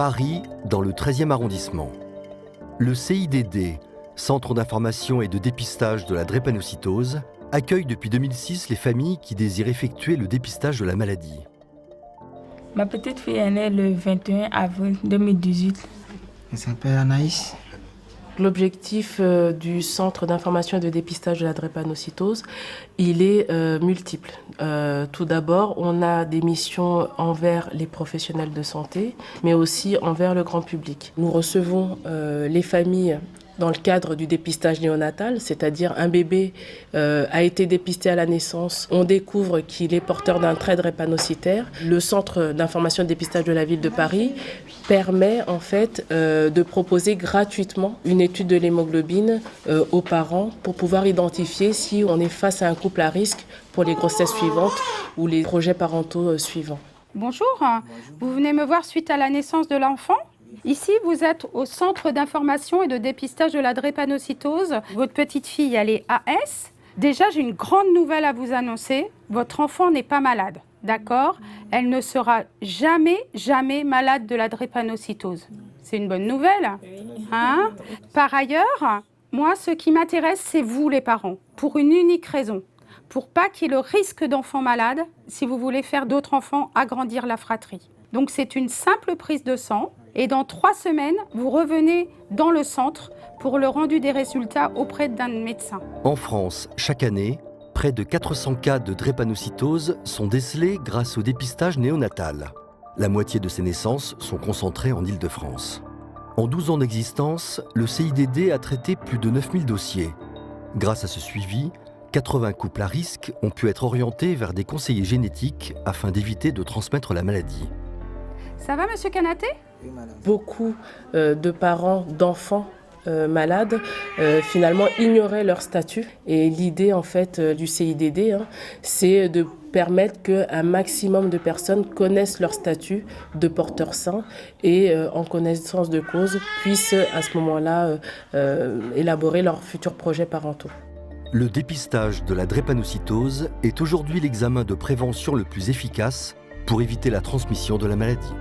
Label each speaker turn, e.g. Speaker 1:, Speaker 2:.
Speaker 1: Paris, dans le 13e arrondissement. Le CIDD, Centre d'information et de dépistage de la drépanocytose, accueille depuis 2006 les familles qui désirent effectuer le dépistage de la maladie.
Speaker 2: Ma petite fille est née le 21 avril 2018.
Speaker 3: Elle s'appelle Anaïs.
Speaker 4: L'objectif du Centre d'information et de dépistage de la drépanocytose, il est multiple. Tout d'abord, on a des missions envers les professionnels de santé, mais aussi envers le grand public. Nous recevons les familles dans le cadre du dépistage néonatal, c'est-à-dire un bébé a été dépisté à la naissance, on découvre qu'il est porteur d'un trait drépanocytaire. Le Centre d'information et de dépistage de la ville de Paris permet en fait de proposer gratuitement une étude de l'hémoglobine aux parents pour pouvoir identifier si on est face à un couple à risque pour les grossesses suivantes ou les projets parentaux suivants.
Speaker 5: Bonjour, vous venez me voir suite à la naissance de l'enfant ? Ici, vous êtes au Centre d'information et de dépistage de la drépanocytose. Votre petite fille, elle est AS. Déjà, j'ai une grande nouvelle à vous annoncer. Votre enfant n'est pas malade, d'accord ? Elle ne sera jamais malade de la drépanocytose. C'est une bonne nouvelle, hein ? Par ailleurs, moi, ce qui m'intéresse, c'est vous, les parents, pour une unique raison. Pour pas qu'il y ait le risque d'enfants malades, si vous voulez faire d'autres enfants, agrandir la fratrie. Donc, c'est une simple prise de sang. Et dans 3 semaines, vous revenez dans le centre pour le rendu des résultats auprès d'un médecin.
Speaker 1: En France, chaque année, près de 400 cas de drépanocytose sont décelés grâce au dépistage néonatal. La moitié de ces naissances sont concentrées en Île-de-France. En 12 ans d'existence, le CIDD a traité plus de 9000 dossiers. Grâce à ce suivi, 80 couples à risque ont pu être orientés vers des conseillers génétiques afin d'éviter de transmettre la maladie.
Speaker 5: Ça va, monsieur Kanaté ?
Speaker 4: Beaucoup de parents d'enfants malades finalement ignoraient leur statut. Et l'idée en fait du CIDD, c'est de permettre qu'un maximum de personnes connaissent leur statut de porteur sain et en connaissance de cause puissent à ce moment-là élaborer leurs futurs projets parentaux.
Speaker 1: Le dépistage de la drépanocytose est aujourd'hui l'examen de prévention le plus efficace pour éviter la transmission de la maladie.